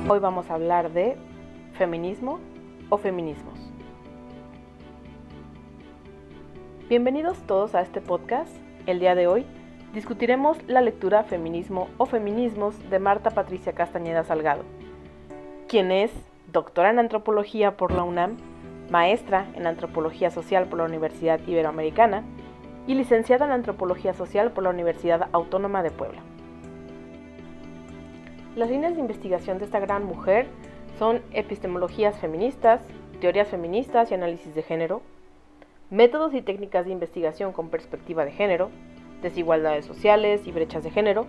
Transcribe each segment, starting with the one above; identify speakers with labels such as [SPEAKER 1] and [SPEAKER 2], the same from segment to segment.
[SPEAKER 1] Hoy vamos a hablar de feminismo o feminismos. Bienvenidos todos a este podcast. El día de hoy discutiremos la lectura Feminismo o Feminismos de Marta Patricia Castañeda Salgado, quien es doctora en Antropología por la UNAM, maestra en Antropología Social por la Universidad Iberoamericana y licenciada en Antropología Social por la Universidad Autónoma de Puebla. Las líneas de investigación de esta gran mujer son epistemologías feministas, teorías feministas y análisis de género, métodos y técnicas de investigación con perspectiva de género, desigualdades sociales y brechas de género,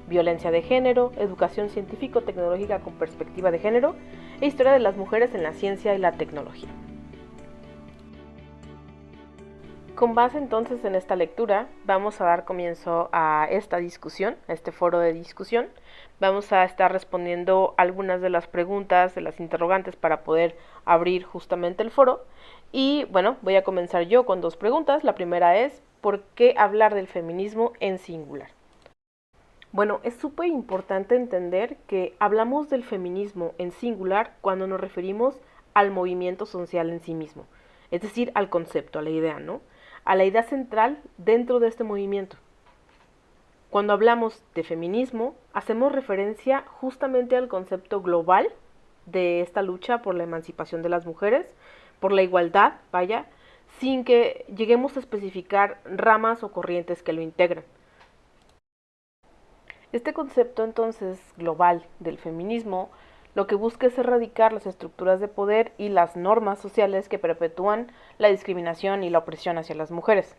[SPEAKER 1] violencia de género, educación científico-tecnológica con perspectiva de género e historia de las mujeres en la ciencia y la tecnología. Con base entonces en esta lectura, vamos a dar comienzo a esta discusión, a este foro de discusión. Vamos a estar respondiendo algunas de las preguntas, de las interrogantes para poder abrir justamente el foro. Y bueno, voy a comenzar yo con dos preguntas. La primera es, ¿por qué hablar del feminismo en singular? Bueno, es súper importante entender que hablamos del feminismo en singular cuando nos referimos al movimiento social en sí mismo, es decir, al concepto, a la idea, ¿no? A la idea central dentro de este movimiento. Cuando hablamos de feminismo, hacemos referencia justamente al concepto global de esta lucha por la emancipación de las mujeres, por la igualdad, sin que lleguemos a especificar ramas o corrientes que lo integran. Este concepto entonces global del feminismo lo que busca es erradicar las estructuras de poder y las normas sociales que perpetúan la discriminación y la opresión hacia las mujeres.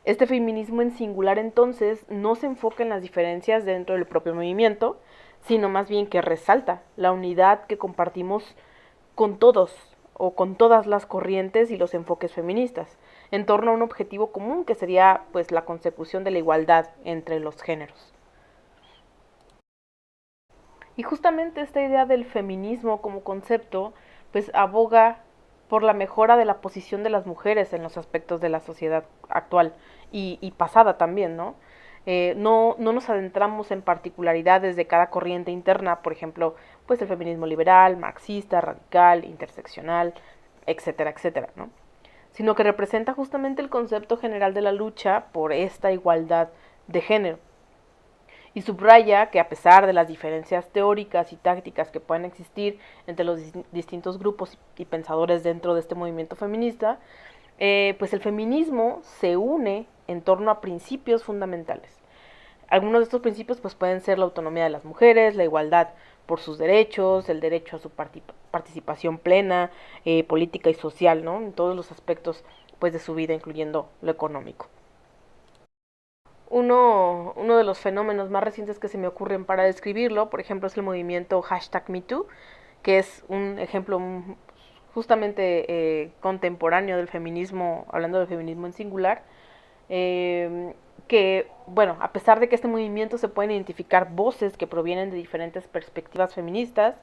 [SPEAKER 1] Este feminismo en singular entonces no se enfoca en las diferencias dentro del propio movimiento, sino más bien que resalta la unidad que compartimos con todos o con todas las corrientes y los enfoques feministas, en torno a un objetivo común que sería pues la consecución de la igualdad entre los géneros. Y justamente esta idea del feminismo como concepto, pues aboga por la mejora de la posición de las mujeres en los aspectos de la sociedad actual y pasada también, ¿no? No nos adentramos en particularidades de cada corriente interna, por ejemplo, pues el feminismo liberal, marxista, radical, interseccional, etcétera, etcétera, ¿no? Sino que representa justamente el concepto general de la lucha por esta igualdad de género. Y subraya que a pesar de las diferencias teóricas y tácticas que pueden existir entre los distintos grupos y pensadores dentro de este movimiento feminista, pues el feminismo se une en torno a principios fundamentales. Algunos de estos principios pues pueden ser la autonomía de las mujeres, la igualdad por sus derechos, el derecho a su participación plena, política y social, ¿no? En todos los aspectos pues de su vida, incluyendo lo económico. Uno de los fenómenos más recientes que se me ocurren para describirlo, por ejemplo, es el movimiento #MeToo, que es un ejemplo justamente contemporáneo del feminismo, hablando del feminismo en singular, que, bueno, a pesar de que este movimiento se pueden identificar voces que provienen de diferentes perspectivas feministas,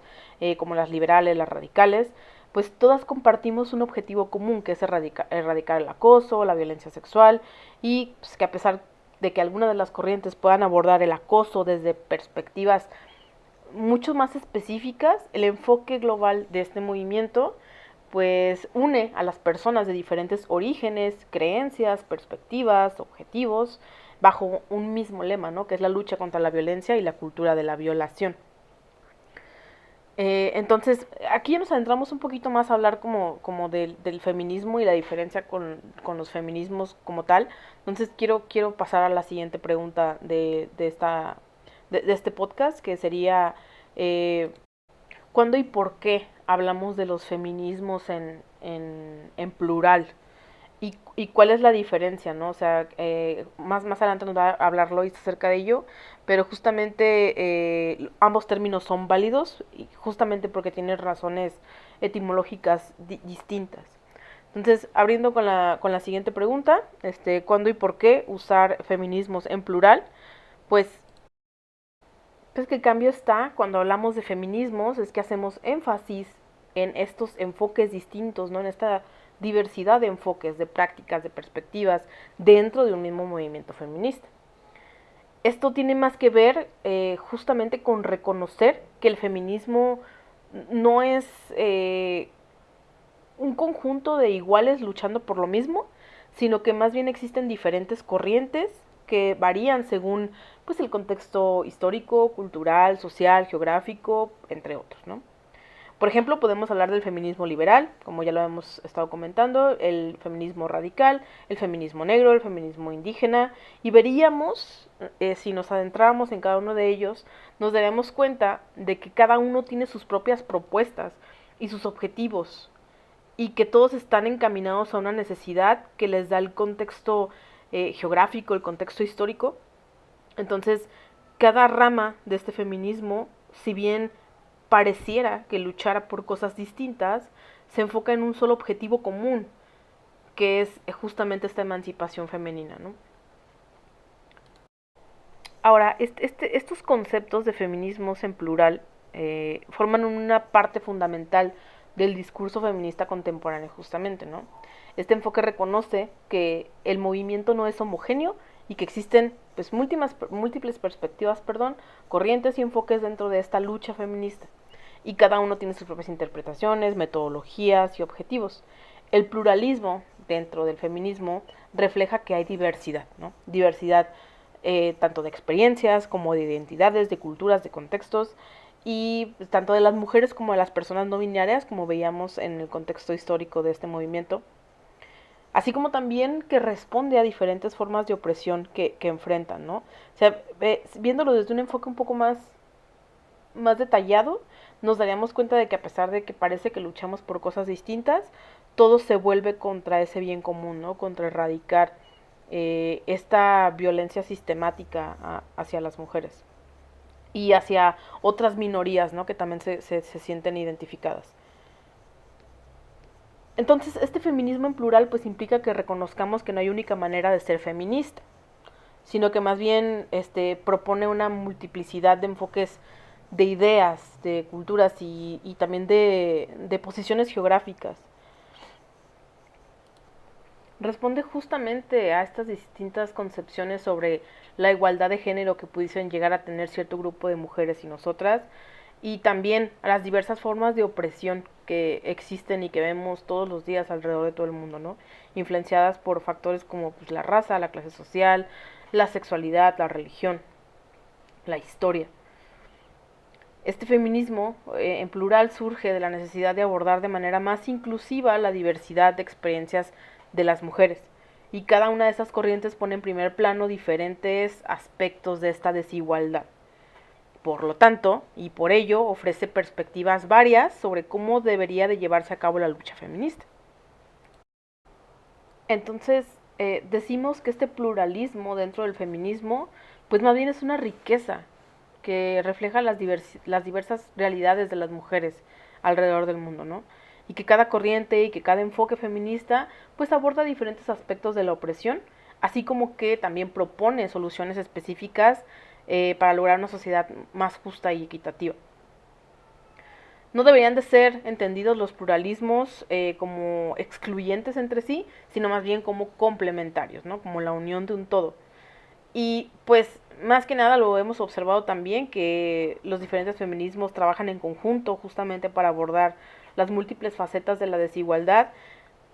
[SPEAKER 1] como las liberales, las radicales, pues todas compartimos un objetivo común, que es erradicar el acoso, la violencia sexual, y pues, que a pesar de que algunas de las corrientes puedan abordar el acoso desde perspectivas mucho más específicas, el enfoque global de este movimiento pues une a las personas de diferentes orígenes, creencias, perspectivas, objetivos, bajo un mismo lema, ¿no? Que es la lucha contra la violencia y la cultura de la violación. Entonces, aquí ya nos adentramos un poquito más a hablar como del feminismo y la diferencia con los feminismos como tal. Entonces, quiero pasar a la siguiente pregunta de este podcast, que sería, ¿cuándo y por qué hablamos de los feminismos en plural? ¿Y cuál es la diferencia, no? O sea, más adelante nos va a hablar Lois acerca de ello, pero justamente ambos términos son válidos, y justamente porque tienen razones etimológicas distintas. Entonces, abriendo con la siguiente pregunta, ¿cuándo y por qué usar feminismos en plural? Pues que el cambio está, cuando hablamos de feminismos, es que hacemos énfasis en estos enfoques distintos, ¿no? En esta diversidad de enfoques, de prácticas, de perspectivas dentro de un mismo movimiento feminista. Esto tiene más que ver justamente con reconocer que el feminismo no es un conjunto de iguales luchando por lo mismo, sino que más bien existen diferentes corrientes que varían según pues el contexto histórico, cultural, social, geográfico, entre otros, ¿no? Por ejemplo, podemos hablar del feminismo liberal, como ya lo hemos estado comentando, el feminismo radical, el feminismo negro, el feminismo indígena, y veríamos, si nos adentráramos en cada uno de ellos, nos daríamos cuenta de que cada uno tiene sus propias propuestas y sus objetivos, y que todos están encaminados a una necesidad que les da el contexto geográfico, el contexto histórico. Entonces, cada rama de este feminismo, si bien pareciera que luchara por cosas distintas, se enfoca en un solo objetivo común, que es justamente esta emancipación femenina, ¿no? Ahora, estos conceptos de feminismos en plural forman una parte fundamental del discurso feminista contemporáneo, justamente, ¿no? Este enfoque reconoce que el movimiento no es homogéneo y que existen pues, múltiples perspectivas, corrientes y enfoques dentro de esta lucha feminista. Y cada uno tiene sus propias interpretaciones, metodologías y objetivos. El pluralismo dentro del feminismo refleja que hay diversidad, ¿no? Diversidad tanto de experiencias como de identidades, de culturas, de contextos, y tanto de las mujeres como de las personas no binarias, como veíamos en el contexto histórico de este movimiento, así como también que responde a diferentes formas de opresión que enfrentan, ¿no? O sea, viéndolo desde un enfoque un poco más detallado, nos daríamos cuenta de que a pesar de que parece que luchamos por cosas distintas, todo se vuelve contra ese bien común, ¿no? Contra erradicar esta violencia sistemática hacia las mujeres y hacia otras minorías, ¿no? Que también se sienten identificadas. Entonces, este feminismo en plural pues implica que reconozcamos que no hay única manera de ser feminista, sino que más bien propone una multiplicidad de enfoques, de ideas, de culturas y también de posiciones geográficas. Responde justamente a estas distintas concepciones sobre la igualdad de género que pudiesen llegar a tener cierto grupo de mujeres y nosotras, y también a las diversas formas de opresión que existen y que vemos todos los días alrededor de todo el mundo, ¿no? Influenciadas por factores como pues, la raza, la clase social, la sexualidad, la religión, la historia. Este feminismo en plural surge de la necesidad de abordar de manera más inclusiva la diversidad de experiencias de las mujeres. Y cada una de esas corrientes pone en primer plano diferentes aspectos de esta desigualdad. Por lo tanto, y por ello, ofrece perspectivas varias sobre cómo debería de llevarse a cabo la lucha feminista. Entonces, decimos que este pluralismo dentro del feminismo, pues más bien es una riqueza que refleja las diversas realidades de las mujeres alrededor del mundo, ¿no? Y que cada corriente y que cada enfoque feminista, pues aborda diferentes aspectos de la opresión, así como que también propone soluciones específicas para lograr una sociedad más justa y equitativa. No deberían de ser entendidos los pluralismos como excluyentes entre sí, sino más bien como complementarios, ¿no? Como la unión de un todo. Y pues más que nada lo hemos observado también que los diferentes feminismos trabajan en conjunto justamente para abordar las múltiples facetas de la desigualdad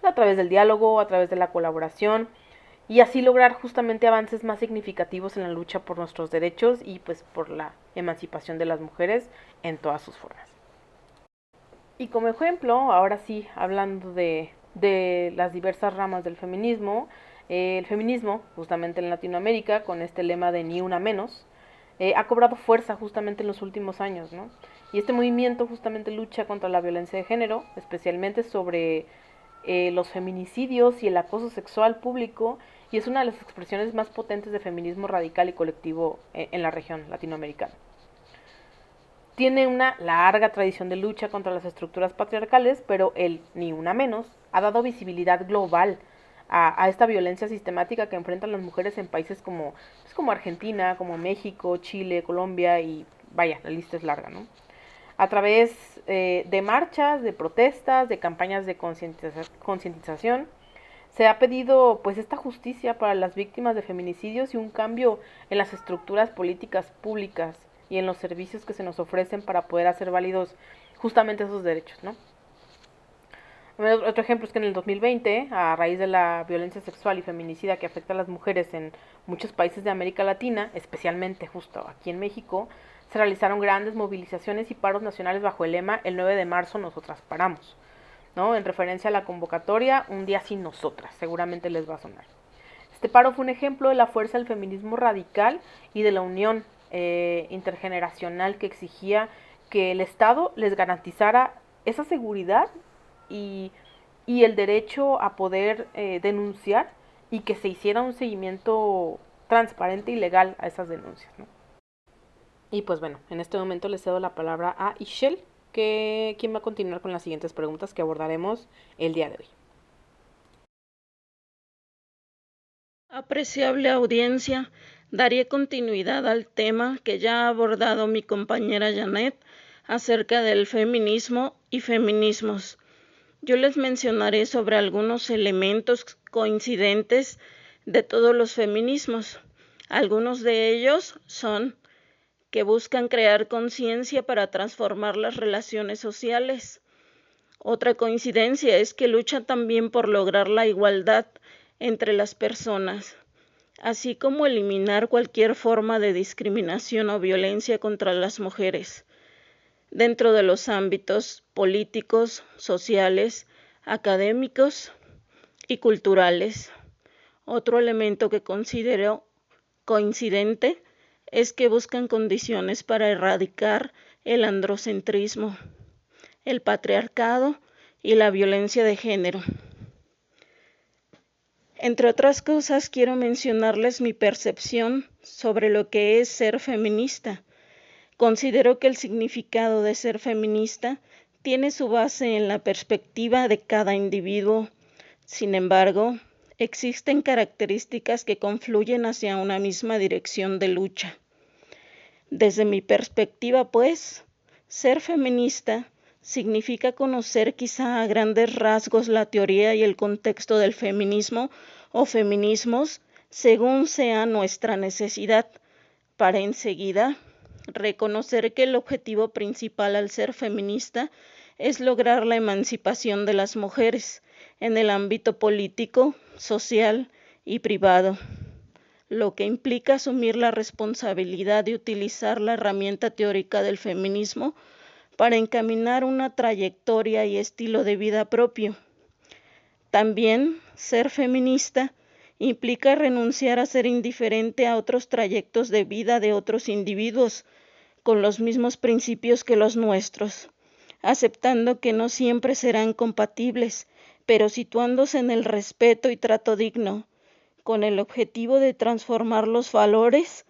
[SPEAKER 1] a través del diálogo, a través de la colaboración y así lograr justamente avances más significativos en la lucha por nuestros derechos y pues por la emancipación de las mujeres en todas sus formas. Y como ejemplo, ahora sí, hablando de las diversas ramas del feminismo, el feminismo, justamente en Latinoamérica, con este lema de ni una menos, ha cobrado fuerza justamente en los últimos años, ¿no? Y este movimiento justamente lucha contra la violencia de género, especialmente sobre los feminicidios y el acoso sexual público, y es una de las expresiones más potentes de feminismo radical y colectivo en la región latinoamericana. Tiene una larga tradición de lucha contra las estructuras patriarcales, pero el ni una menos ha dado visibilidad global a esta violencia sistemática que enfrentan las mujeres en países como Argentina, como México, Chile, Colombia y vaya, la lista es larga, ¿no? A través de marchas, de protestas, de campañas de concientización, Se ha pedido pues esta justicia para las víctimas de feminicidios y un cambio en las estructuras políticas públicas y en los servicios que se nos ofrecen para poder hacer válidos justamente esos derechos, ¿no? Otro ejemplo es que en el 2020, a raíz de la violencia sexual y feminicida que afecta a las mujeres en muchos países de América Latina, especialmente justo aquí en México, se realizaron grandes movilizaciones y paros nacionales bajo el lema "El 9 de marzo nosotras paramos", ¿no? En referencia a la convocatoria "Un día sin nosotras", seguramente les va a sonar. Este paro fue un ejemplo de la fuerza del feminismo radical y de la unión intergeneracional que exigía que el Estado les garantizara esa seguridad y, y el derecho a poder denunciar y que se hiciera un seguimiento transparente y legal a esas denuncias, ¿no? Y pues bueno, en este momento le cedo la palabra a Ishel, quien va a continuar con las siguientes preguntas que abordaremos el día de hoy.
[SPEAKER 2] Apreciable audiencia, daré continuidad al tema que ya ha abordado mi compañera Janet acerca del feminismo y feminismos. Yo les mencionaré sobre algunos elementos coincidentes de todos los feminismos. Algunos de ellos son que buscan crear conciencia para transformar las relaciones sociales. Otra coincidencia es que luchan también por lograr la igualdad entre las personas, así como eliminar cualquier forma de discriminación o violencia contra las mujeres, dentro de los ámbitos políticos, sociales, académicos y culturales. Otro elemento que considero coincidente es que buscan condiciones para erradicar el androcentrismo, el patriarcado y la violencia de género. Entre otras cosas, quiero mencionarles mi percepción sobre lo que es ser feminista. Considero que el significado de ser feminista tiene su base en la perspectiva de cada individuo. Sin embargo, existen características que confluyen hacia una misma dirección de lucha. Desde mi perspectiva, pues, ser feminista significa conocer quizá a grandes rasgos la teoría y el contexto del feminismo o feminismos según sea nuestra necesidad, para enseguida reconocer que el objetivo principal al ser feminista es lograr la emancipación de las mujeres en el ámbito político, social y privado, lo que implica asumir la responsabilidad de utilizar la herramienta teórica del feminismo para encaminar una trayectoria y estilo de vida propio. También ser feminista implica renunciar a ser indiferente a otros trayectos de vida de otros individuos con los mismos principios que los nuestros, aceptando que no siempre serán compatibles, pero situándose en el respeto y trato digno, con el objetivo de transformar los valores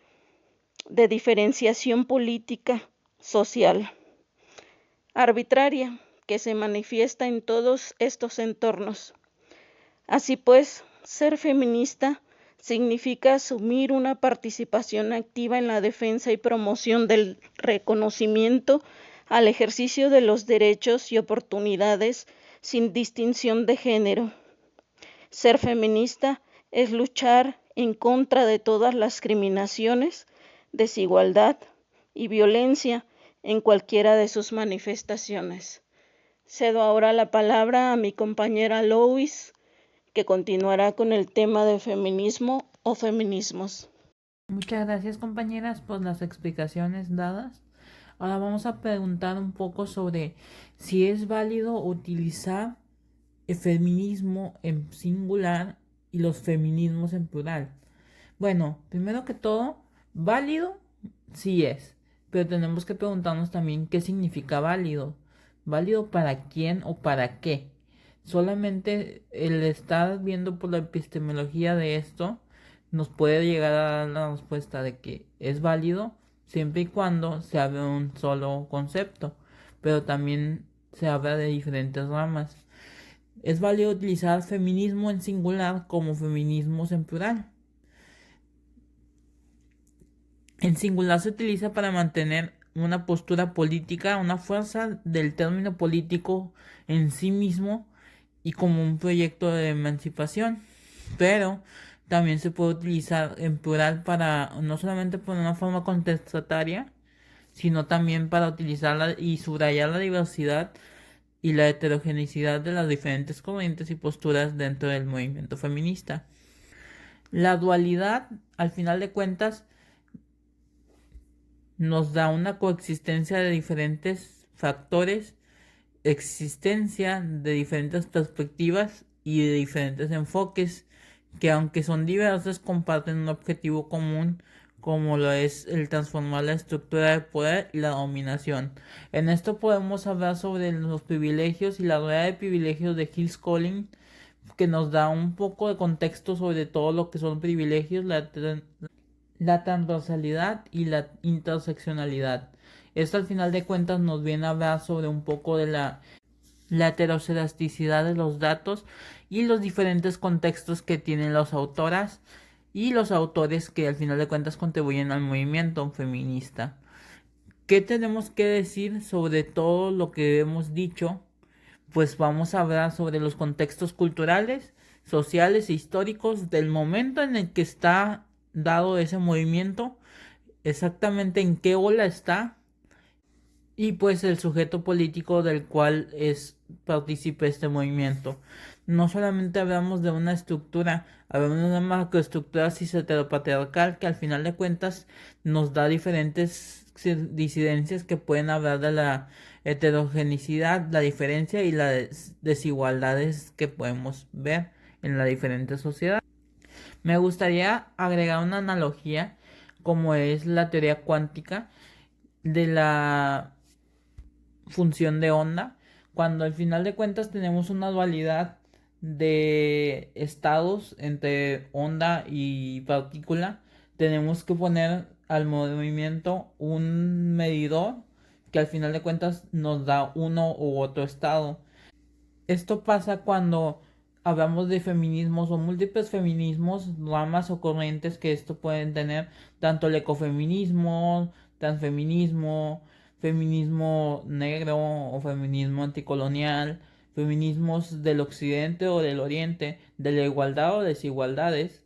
[SPEAKER 2] de diferenciación política, social, arbitraria, que se manifiesta en todos estos entornos. Así pues, ser feminista significa asumir una participación activa en la defensa y promoción del reconocimiento al ejercicio de los derechos y oportunidades sin distinción de género. Ser feminista es luchar en contra de todas las discriminaciones, desigualdad y violencia en cualquiera de sus manifestaciones. Cedo ahora la palabra a mi compañera Lois, que continuará con el tema de feminismo o feminismos.
[SPEAKER 3] Muchas gracias, compañeras, por las explicaciones dadas. Ahora vamos a preguntar un poco sobre si es válido utilizar el feminismo en singular y los feminismos en plural. Bueno, primero que todo, válido sí es, pero tenemos que preguntarnos también qué significa válido. ¿Válido para quién o para qué? Solamente el estar viendo por la epistemología de esto nos puede llegar a dar la respuesta de que es válido siempre y cuando se habla de un solo concepto, pero también se habla de diferentes ramas. Es válido utilizar feminismo en singular como feminismos en plural. En singular se utiliza para mantener una postura política, una fuerza del término político en sí mismo y como un proyecto de emancipación, pero también se puede utilizar en plural para no solamente por una forma contestataria, sino también para utilizarla y subrayar la diversidad y la heterogeneidad de las diferentes corrientes y posturas dentro del movimiento feminista. La dualidad, al final de cuentas, nos da una coexistencia de diferentes factores, existencia de diferentes perspectivas y de diferentes enfoques que, aunque son diversos, comparten un objetivo común, como lo es el transformar la estructura de poder y la dominación. En esto podemos hablar sobre los privilegios y la rueda de privilegios de Hills Collins, que nos da un poco de contexto sobre todo lo que son privilegios, la transversalidad y la interseccionalidad. Esto al final de cuentas nos viene a hablar sobre un poco de la heterocedasticidad de los datos y los diferentes contextos que tienen las autoras y los autores que al final de cuentas contribuyen al movimiento feminista. ¿Qué tenemos que decir sobre todo lo que hemos dicho? Pues vamos a hablar sobre los contextos culturales, sociales e históricos del momento en el que está dado ese movimiento, exactamente en qué ola está, y pues el sujeto político del cual es partícipe este movimiento. No solamente hablamos de una estructura, hablamos de una macroestructura cis-heteropatriarcal que al final de cuentas nos da diferentes disidencias que pueden hablar de la heterogeneidad, la diferencia y las desigualdades que podemos ver en la diferente sociedad. Me gustaría agregar una analogía como es la teoría cuántica de la función de onda, cuando al final de cuentas tenemos una dualidad de estados entre onda y partícula, tenemos que poner al movimiento un medidor que al final de cuentas nos da uno u otro estado. Esto pasa cuando hablamos de feminismos o múltiples feminismos, ramas o corrientes que esto pueden tener, tanto el ecofeminismo, transfeminismo, feminismo negro o feminismo anticolonial, feminismos del occidente o del oriente, de la igualdad o desigualdades.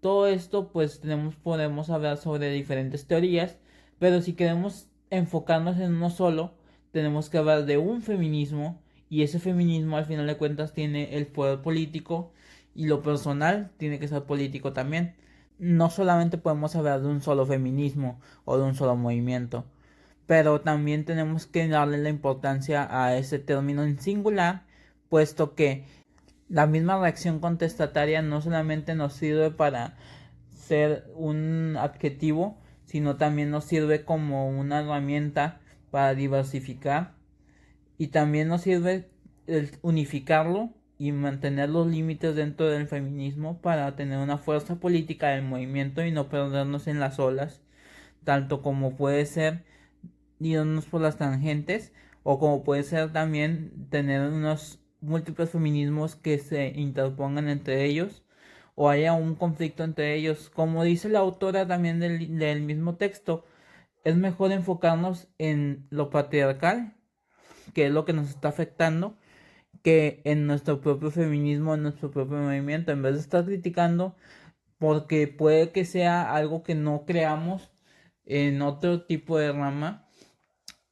[SPEAKER 3] Todo esto pues podemos hablar sobre diferentes teorías, pero si queremos enfocarnos en uno solo, tenemos que hablar de un feminismo, y ese feminismo al final de cuentas tiene el poder político y lo personal tiene que ser político también. No solamente podemos hablar de un solo feminismo o de un solo movimiento, pero también tenemos que darle la importancia a ese término en singular, puesto que la misma reacción contestataria no solamente nos sirve para ser un adjetivo, sino también nos sirve como una herramienta para diversificar, y también nos sirve el unificarlo y mantener los límites dentro del feminismo para tener una fuerza política del movimiento y no perdernos en las olas, tanto como puede ser irnos por las tangentes, o como puede ser también tener unos múltiples feminismos que se interpongan entre ellos o haya un conflicto entre ellos. Como dice la autora también del mismo texto, es mejor enfocarnos en lo patriarcal, que es lo que nos está afectando, que en nuestro propio feminismo, en nuestro propio movimiento, en vez de estar criticando, porque puede que sea algo que no creamos en otro tipo de rama.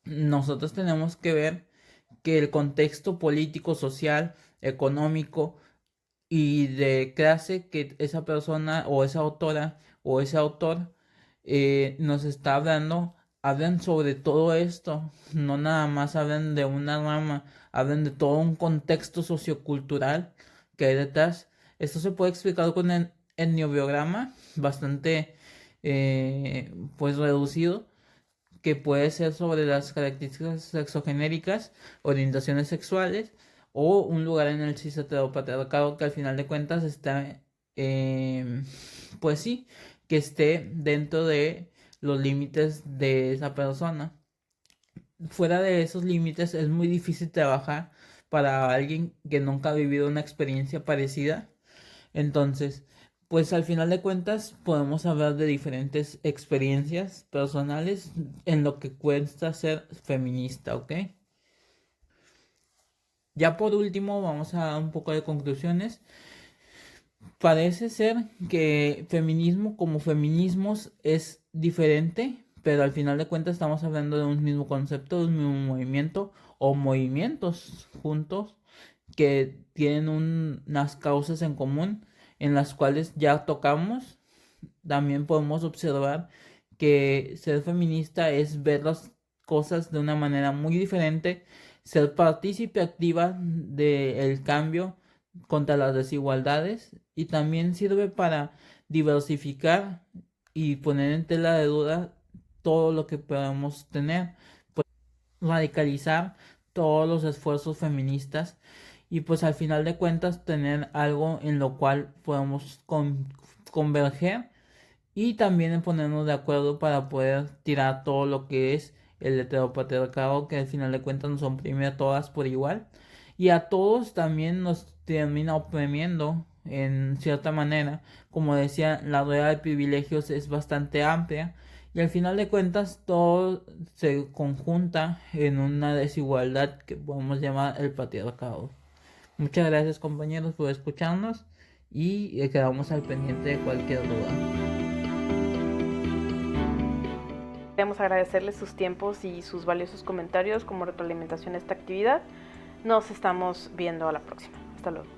[SPEAKER 3] Nosotros tenemos que ver que el contexto político, social, económico y de clase que esa persona o esa autora o ese autor nos está hablando, hablan sobre todo esto, no nada más hablan de una rama, hablan de todo un contexto sociocultural que hay detrás. Esto se puede explicar con el etnobiograma bastante pues reducido, que puede ser sobre las características sexogenéricas, orientaciones sexuales o un lugar en el cis-heteropatriarcado que al final de cuentas está, pues sí, que esté dentro de los límites de esa persona. Fuera de esos límites es muy difícil trabajar para alguien que nunca ha vivido una experiencia parecida. Entonces, pues al final de cuentas podemos hablar de diferentes experiencias personales en lo que cuesta ser feminista, ¿ok? Ya por último, vamos a dar un poco de conclusiones. Parece ser que feminismo como feminismos es diferente, pero al final de cuentas estamos hablando de un mismo concepto, de un mismo movimiento o movimientos juntos que tienen unas causas en común en las cuales ya tocamos. También podemos observar que ser feminista es ver las cosas de una manera muy diferente, ser partícipe activa del cambio contra las desigualdades y también sirve para diversificar y poner en tela de duda todo lo que podemos tener, pues radicalizar todos los esfuerzos feministas y pues al final de cuentas tener algo en lo cual podemos converger y también en ponernos de acuerdo para poder tirar todo lo que es el heteropatriarcado que al final de cuentas nos oprime a todas por igual y a todos también nos termina oprimiendo en cierta manera. Como decía, la rueda de privilegios es bastante amplia y al final de cuentas todo se conjunta en una desigualdad que podemos llamar el patriarcado. Muchas gracias compañeros por escucharnos y quedamos al pendiente de cualquier duda.
[SPEAKER 1] Queremos agradecerles sus tiempos y sus valiosos comentarios como retroalimentación a esta actividad. Nos estamos viendo a la próxima. Hasta luego.